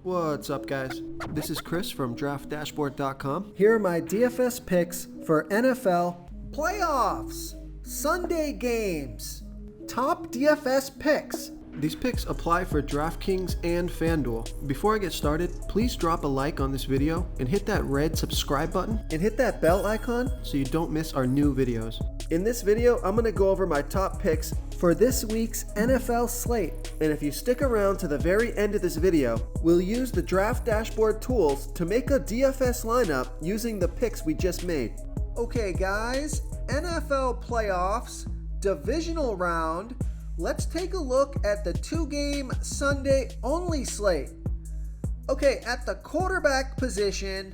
What's up, guys? This is Chris from DraftDashboard.com. Here are my DFS picks for NFL playoffs, Sunday games, top DFS picks. These picks apply for DraftKings and FanDuel. Before I get started, please drop a like on this video and hit that red subscribe button And hit that bell icon so you don't miss our new videos. In this video, I'm going to go over my top picks for this week's NFL slate. And if you stick around to the very end of this video, we'll use the Draft Dashboard tools to make a DFS lineup using the picks we just made. Okay guys, NFL playoffs, divisional round. Let's take a look at the 2-game Sunday only slate. Okay, at the quarterback position,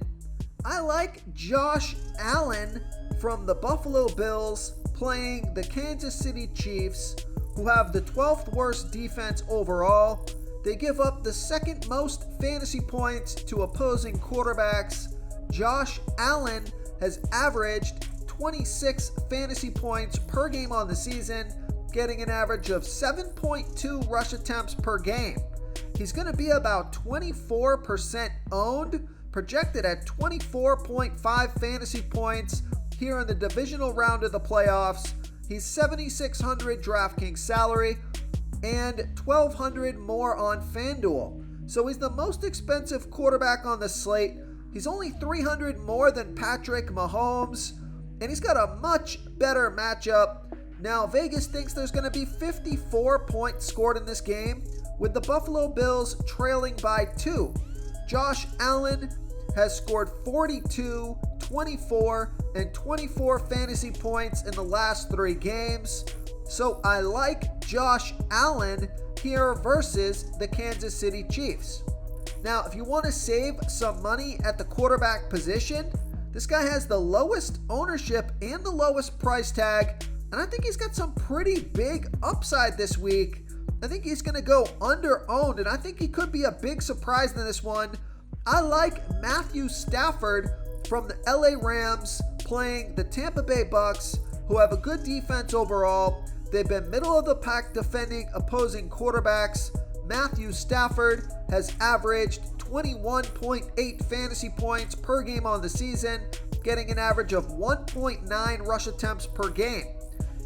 I like Josh Allen from the Buffalo Bills playing the Kansas City Chiefs, who have the 12th worst defense overall. They give up the second most fantasy points to opposing quarterbacks. Josh Allen has averaged 26 fantasy points per game on the season, getting an average of 7.2 rush attempts per game. He's going to be about 24% owned, projected at 24.5 fantasy points here in the divisional round of the playoffs. He's $7,600 DraftKings salary and $1,200 more on FanDuel. So he's the most expensive quarterback on the slate. He's only $300 more than Patrick Mahomes, and he's got a much better matchup. Now, Vegas thinks there's going to be 54 points scored in this game, with the Buffalo Bills trailing by 2. Josh Allen has scored 42, 24, and 24 fantasy points in the last 3 games. So I like Josh Allen here versus the Kansas City Chiefs. Now, if you want to save some money at the quarterback position, this guy has the lowest ownership and the lowest price tag, and I think he's got some pretty big upside this week. I think he's going to go under-owned, and I think he could be a big surprise in this one. I like Matthew Stafford from the LA Rams playing the Tampa Bay Bucks, who have a good defense overall. They've been middle of the pack defending opposing quarterbacks. Matthew Stafford has averaged 21.8 fantasy points per game on the season, getting an average of 1.9 rush attempts per game.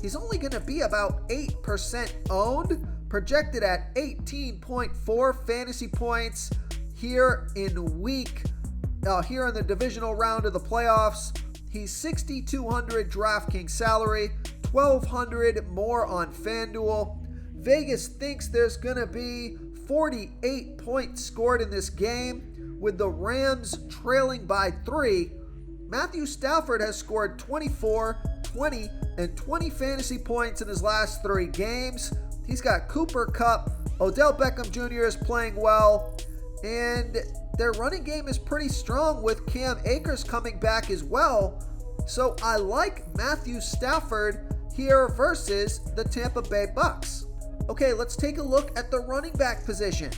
He's only going to be about 8% owned, projected at 18.4 fantasy points here in the divisional round of the playoffs. He's $6,200 DraftKings salary, $1,200 more on FanDuel. Vegas thinks there's going to be 48 points scored in this game, with the Rams trailing by 3. Matthew Stafford has scored 24, 20, and 20 fantasy points in his last 3 games. He's got Cooper Kupp, Odell Beckham Jr. is playing well, and their running game is pretty strong with Cam Akers coming back as well. So I like Matthew Stafford here versus the Tampa Bay Bucks. Okay, let's take a look at the running back position.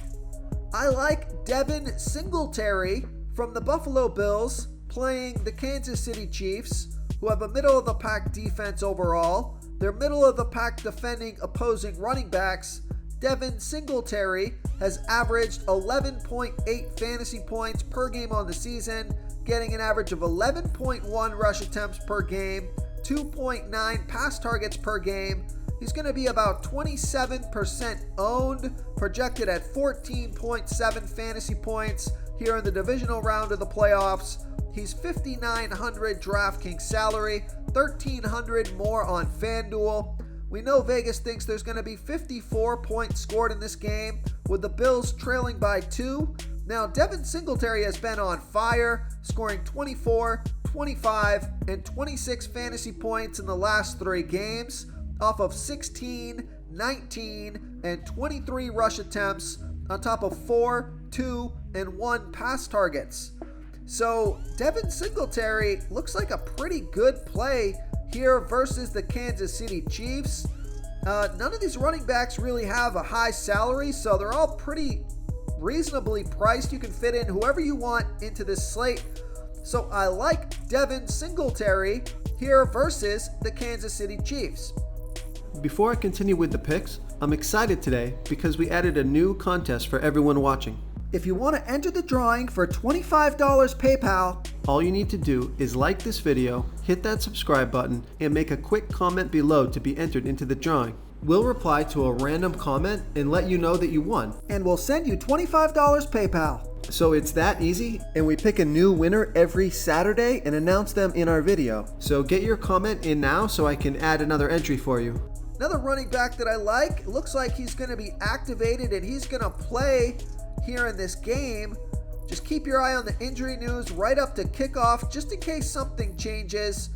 I like Devin Singletary from the Buffalo Bills playing the Kansas City Chiefs, who have a middle-of-the-pack defense overall. They're middle-of-the-pack defending opposing running backs. Devin Singletary has averaged 11.8 fantasy points per game on the season, getting an average of 11.1 rush attempts per game, 2.9 pass targets per game. He's going to be about 27% owned, projected at 14.7 fantasy points here in the divisional round of the playoffs. He's $5,900 DraftKings salary, $1,300 more on FanDuel. We know Vegas thinks there's going to be 54 points scored in this game, with the Bills trailing by 2. Now, Devin Singletary has been on fire, scoring 24, 25, and 26 fantasy points in the last 3 games, off of 16, 19, and 23 rush attempts, on top of 4, 2, and 1 pass targets. So Devin Singletary looks like a pretty good play here versus the Kansas City Chiefs. None of these running backs really have a high salary, so they're all pretty reasonably priced. You can fit in whoever you want into this slate. So I like Devin Singletary here versus the Kansas City Chiefs. Before I continue with the picks, I'm excited today because we added a new contest for everyone watching. If you want to enter the drawing for $25 PayPal, all you need to do is like this video, hit that subscribe button, and make a quick comment below to be entered into the drawing. We'll reply to a random comment and let you know that you won. and we'll send you $25 PayPal. So it's that easy, and we pick a new winner every Saturday and announce them in our video. So get your comment in now so I can add another entry for you. Another running back that I like, looks like he's going to be activated and he's going to play here in this game. Just keep your eye on the injury news right up to kickoff just in case something changes.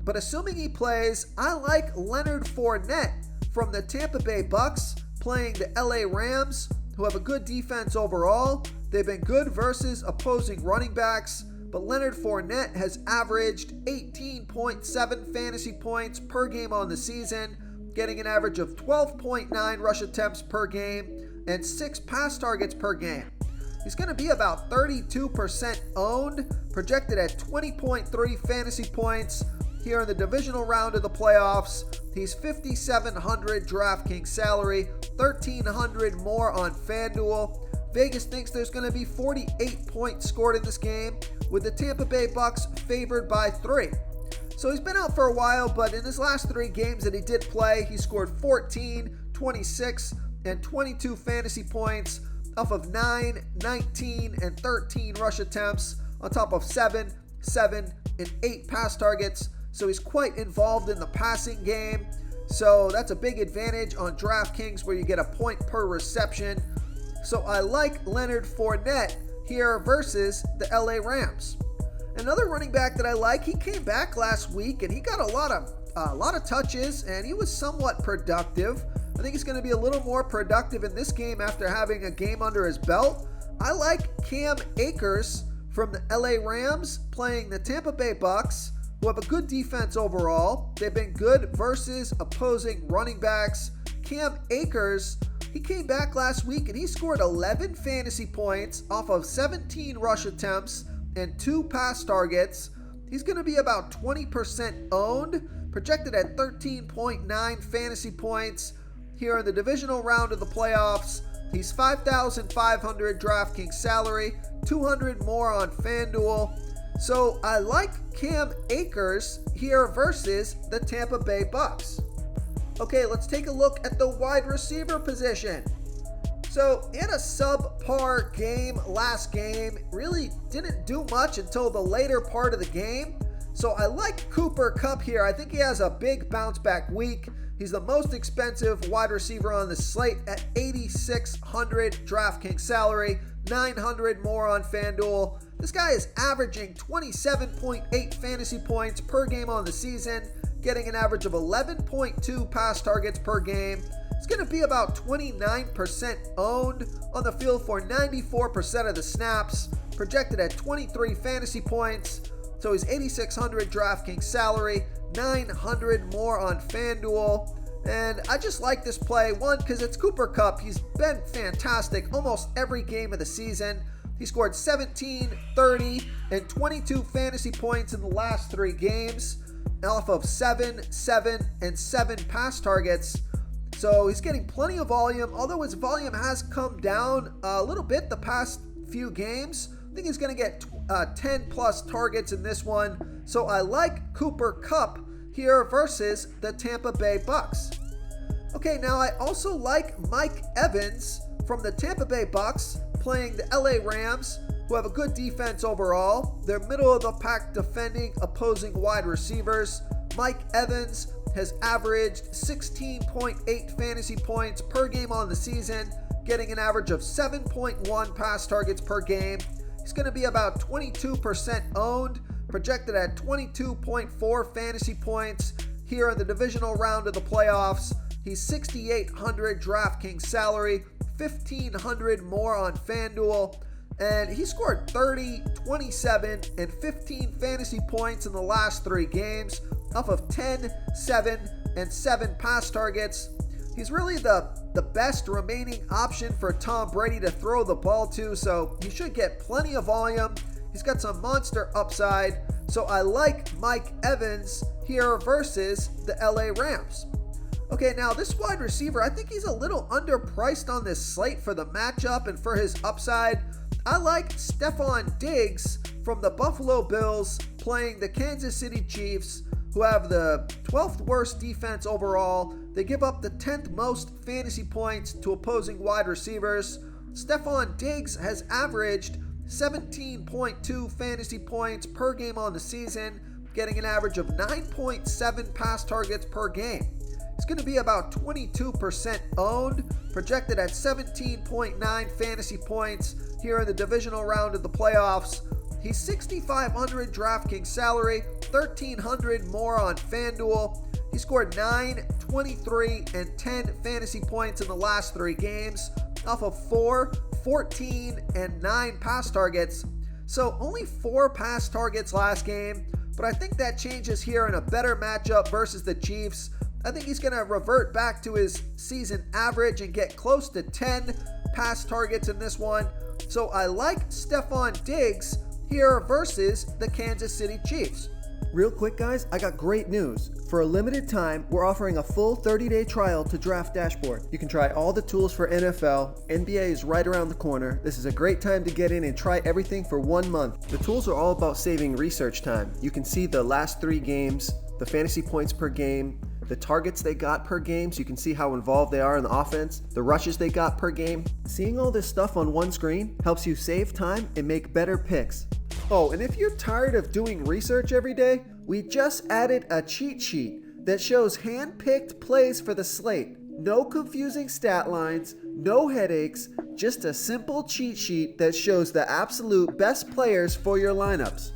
But assuming he plays, I like Leonard Fournette from the Tampa Bay Bucks playing the LA Rams, who have a good defense overall. They've been good versus opposing running backs, but Leonard Fournette has averaged 18.7 fantasy points per game on the season, getting an average of 12.9 rush attempts per game and 6 pass targets per game. He's going to be about 32% owned, projected at 20.3 fantasy points here in the divisional round of the playoffs. He's $5,700 DraftKings salary, $1,300 more on FanDuel. Vegas thinks there's going to be 48 points scored in this game, with the Tampa Bay Bucks favored by 3. So he's been out for a while, but in his last 3 games that he did play, he scored 14, 26, and 22 fantasy points off of 9, 19, and 13 rush attempts on top of 7, 7, and 8 pass targets. So he's quite involved in the passing game. So that's a big advantage on DraftKings where you get a point per reception. So I like Leonard Fournette here versus the LA Rams. Another running back that I like, he came back last week and he got a lot of touches and he was somewhat productive. I think he's going to be a little more productive in this game after having a game under his belt. I like Cam Akers from the LA Rams playing the Tampa Bay Bucks, who have a good defense overall. They've been good versus opposing running backs. Cam Akers, he came back last week and he scored 11 fantasy points off of 17 rush attempts and 2 pass targets. He's going to be about 20% owned, projected at 13.9 fantasy points here in the divisional round of the playoffs. He's $5,500 DraftKings salary, $200 more on FanDuel. So I like Cam Akers here versus the Tampa Bay Bucks. Okay, let's take a look at the wide receiver position. So in a subpar game last game, really didn't do much until the later part of the game. So I like Cooper Kupp here. I think he has a big bounce back week. He's the most expensive wide receiver on the slate at $8,600 DraftKings salary, $900 more on FanDuel. This guy is averaging 27.8 fantasy points per game on the season, getting an average of 11.2 pass targets per game. It's going to be about 29% owned on the field for 94% of the snaps, projected at 23 fantasy points. So he's $8,600 DraftKings salary, $900 more on FanDuel. And I just like this play, one, because it's Cooper Kupp. He's been fantastic almost every game of the season. He scored 17, 30, and 22 fantasy points in the last 3 games, off of 7, 7, and 7 pass targets. So he's getting plenty of volume, although his volume has come down a little bit the past few games. I think he's going to get 10 plus targets in this one. So I like Cooper Kupp here versus the Tampa Bay Bucks. Okay, now I also like Mike Evans from the Tampa Bay Bucks playing the LA Rams, who have a good defense overall. They're middle of the pack defending opposing wide receivers. Mike Evans has averaged 16.8 fantasy points per game on the season, getting an average of 7.1 pass targets per game. He's going to be about 22% owned, projected at 22.4 fantasy points here in the divisional round of the playoffs. He's $6,800 DraftKings salary, $1,500 more on FanDuel. And he scored 30, 27, and 15 fantasy points in the last 3 games off of 10, 7, and 7 pass targets. He's really the best remaining option for Tom Brady to throw the ball to, so he should get plenty of volume. He's got some monster upside, so I like Mike Evans here versus the LA Rams. Okay, now this wide receiver, I think he's a little underpriced on this slate for the matchup and for his upside. I like Stephon Diggs from the Buffalo Bills playing the Kansas City Chiefs, who have the 12th worst defense overall. They give up the 10th most fantasy points to opposing wide receivers. Stephon Diggs has averaged 17.2 fantasy points per game on the season, getting an average of 9.7 pass targets per game. It's going to be about 22% owned, projected at 17.9 fantasy points here in the divisional round of the playoffs. He's $6,500 DraftKings salary, $1,300 more on FanDuel. He scored 9, 23, and 10 fantasy points in the last 3 games off of 4, 14, and 9 pass targets. So only 4 pass targets last game, but I think that changes here in a better matchup versus the Chiefs. I think he's going to revert back to his season average and get close to 10 pass targets in this one. So I like Stephon Diggs here versus the Kansas City Chiefs. Real quick, guys, I got great news. For a limited time, we're offering a full 30-day trial to Draft Dashboard. You can try all the tools for NFL. NBA is right around the corner. This is a great time to get in and try everything for 1 month. The tools are all about saving research time. You can see the last 3 games, the fantasy points per game, the targets they got per game, so you can see how involved they are in the offense, the rushes they got per game. Seeing all this stuff on one screen helps you save time and make better picks. Oh, and if you're tired of doing research every day, we just added a cheat sheet that shows hand-picked plays for the slate. No confusing stat lines, no headaches, just a simple cheat sheet that shows the absolute best players for your lineups.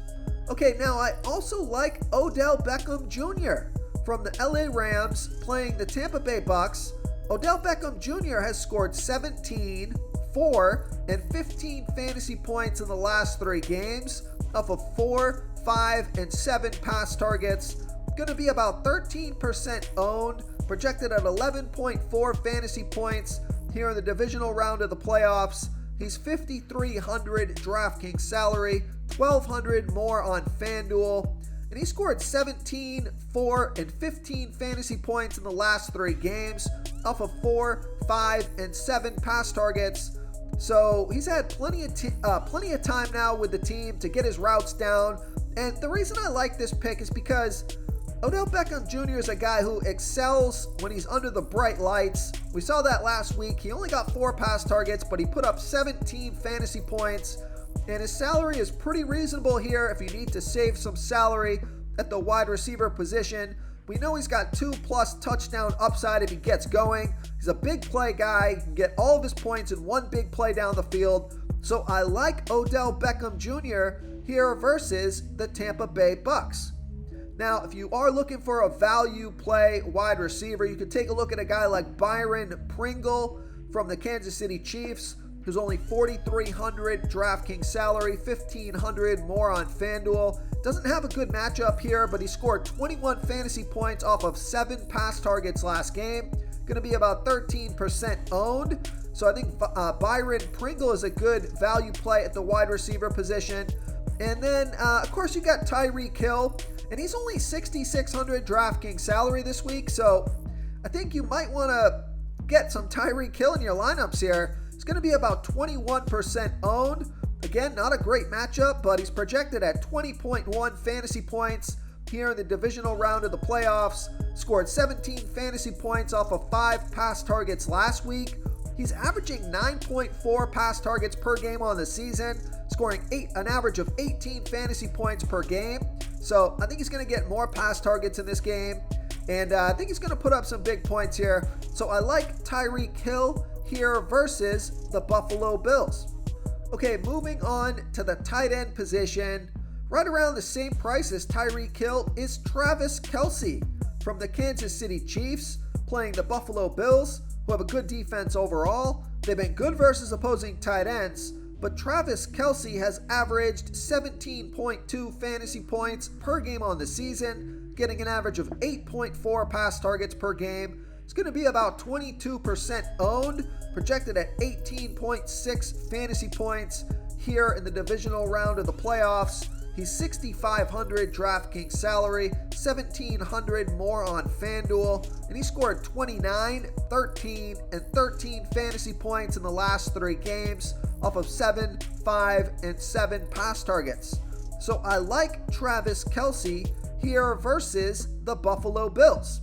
Okay, now I also like Odell Beckham Jr. from the LA Rams playing the Tampa Bay Bucks. Odell Beckham Jr. has scored 17, 4, and 15 fantasy points in the last 3 games off of 4, 5, and 7 pass targets. Going to be about 13% owned, projected at 11.4 fantasy points here in the divisional round of the playoffs. He's $5,300 DraftKings salary, $1,200 more on FanDuel. And he scored 17, 4, and 15 fantasy points in the last 3 games off of 4, 5, and 7 pass targets. So he's had plenty of time now with the team to get his routes down. And the reason I like this pick is because Odell Beckham Jr. is a guy who excels when he's under the bright lights. We saw that last week. He only got 4 pass targets, but he put up 17 fantasy points. And his salary is pretty reasonable here if you need to save some salary at the wide receiver position. We know he's got 2+ touchdown upside if he gets going. He's a big play guy. He can get all of his points in one big play down the field. So I like Odell Beckham Jr. here versus the Tampa Bay Bucks. Now, if you are looking for a value play wide receiver, you can take a look at a guy like Byron Pringle from the Kansas City Chiefs, who's only $4,300 DraftKings salary, $1,500 more on FanDuel. Doesn't have a good matchup here, but he scored 21 fantasy points off of 7 pass targets last game. Going to be about 13% owned. So I think Byron Pringle is a good value play at the wide receiver position. And then, of course, you got Tyreek Hill, and he's only $6,600 DraftKings salary this week. So I think you might want to get some Tyreek Hill in your lineups here. It's going to be about 21% owned. Again, not a great matchup, but he's projected at 20.1 fantasy points here in the divisional round of the playoffs. Scored 17 fantasy points off of 5 pass targets last week. He's averaging 9.4 pass targets per game on the season, scoring an average of 18 fantasy points per game. So I think he's going to get more pass targets in this game, and I think he's going to put up some big points here. So I like Tyreek Hill here versus the Buffalo Bills. Okay, moving on to the tight end position. Right around the same price as Tyreek Hill is Travis Kelce from the Kansas City Chiefs, playing the Buffalo Bills, who have a good defense overall. They've been good versus opposing tight ends, but Travis Kelce has averaged 17.2 fantasy points per game on the season, getting an average of 8.4 pass targets per game. It's going to be about 22% owned, projected at 18.6 fantasy points here in the divisional round of the playoffs. He's 6,500 DraftKings salary, 1,700 more on FanDuel, and he scored 29, 13, and 13 fantasy points in the last 3 games off of 7, 5, and 7 pass targets. So I like Travis Kelce here versus the Buffalo Bills.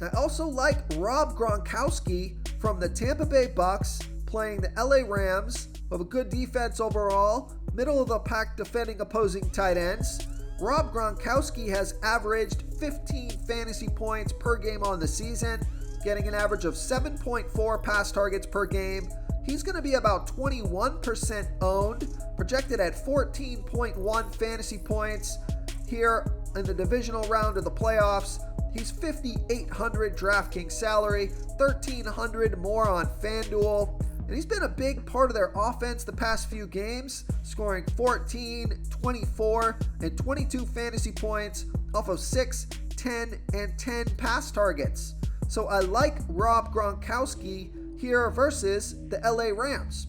I also like Rob Gronkowski from the Tampa Bay Bucks playing the LA Rams, who have a good defense overall, middle of the pack defending opposing tight ends. Rob Gronkowski has averaged 15 fantasy points per game on the season, getting an average of 7.4 pass targets per game. He's going to be about 21% owned, projected at 14.1 fantasy points here in the divisional round of the playoffs. He's 5,800 DraftKings salary, 1,300 more on FanDuel, and he's been a big part of their offense the past few games, scoring 14, 24, and 22 fantasy points off of 6, 10, and 10 pass targets. So I like Rob Gronkowski here versus the LA Rams.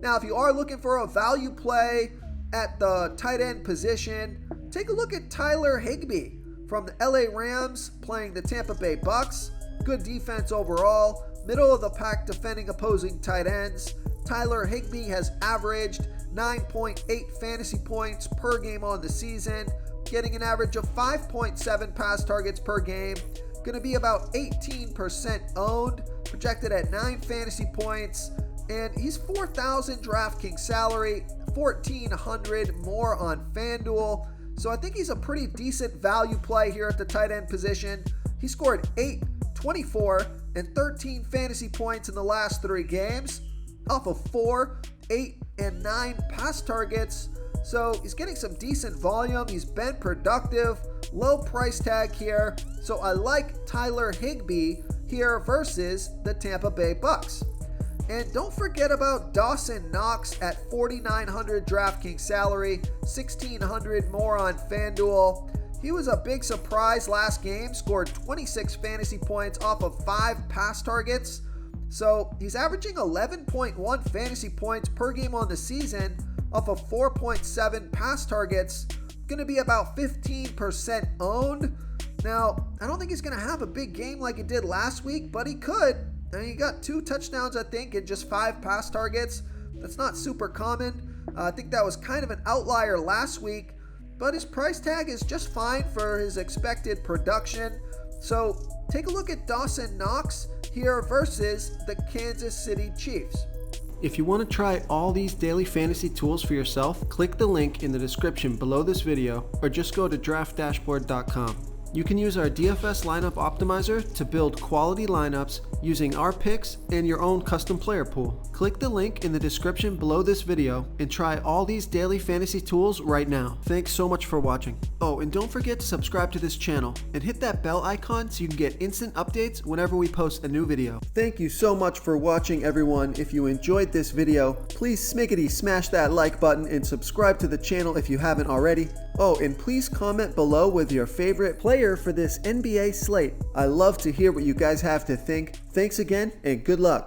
Now, if you are looking for a value play at the tight end position, take a look at Tyler Higbee from the LA Rams playing the Tampa Bay Bucks. Good defense overall, middle of the pack defending opposing tight ends. Tyler Higbee has averaged 9.8 fantasy points per game on the season, getting an average of 5.7 pass targets per game. Going to be about 18% owned, projected at 9 fantasy points, and he's 4,000 DraftKings salary, 1,400 more on FanDuel. So I think he's a pretty decent value play here at the tight end position. He scored 8, 24, and 13 fantasy points in the last 3 games off of 4, 8, and 9 pass targets. So he's getting some decent volume. He's been productive, low price tag here. So I like Tyler Higbee here versus the Tampa Bay Bucks. And don't forget about Dawson Knox at 4,900 DraftKings salary, 1,600 more on FanDuel. He was a big surprise last game, scored 26 fantasy points off of 5 pass targets. So he's averaging 11.1 fantasy points per game on the season off of 4.7 pass targets. Going to be about 15% owned. Now, I don't think he's going to have a big game like he did last week, but he could. I mean, he got 2 touchdowns, I think, and just 5 pass targets. That's not super common. I think that was kind of an outlier last week, but his price tag is just fine for his expected production. So take a look at Dawson Knox here versus the Kansas City Chiefs. If you want to try all these daily fantasy tools for yourself, click the link in the description below this video or just go to draftdashboard.com. You can use our DFS lineup optimizer to build quality lineups using our picks and your own custom player pool. Click the link in the description below this video and try all these daily fantasy tools right now. Thanks so much for watching. Oh, and don't forget to subscribe to this channel and hit that bell icon so you can get instant updates whenever we post a new video. Thank you so much for watching, everyone. If you enjoyed this video, please smickety smash that like button and subscribe to the channel if you haven't already. Oh, and please comment below with your favorite player for this NBA slate. I love to hear what you guys have to think. Thanks again, and good luck.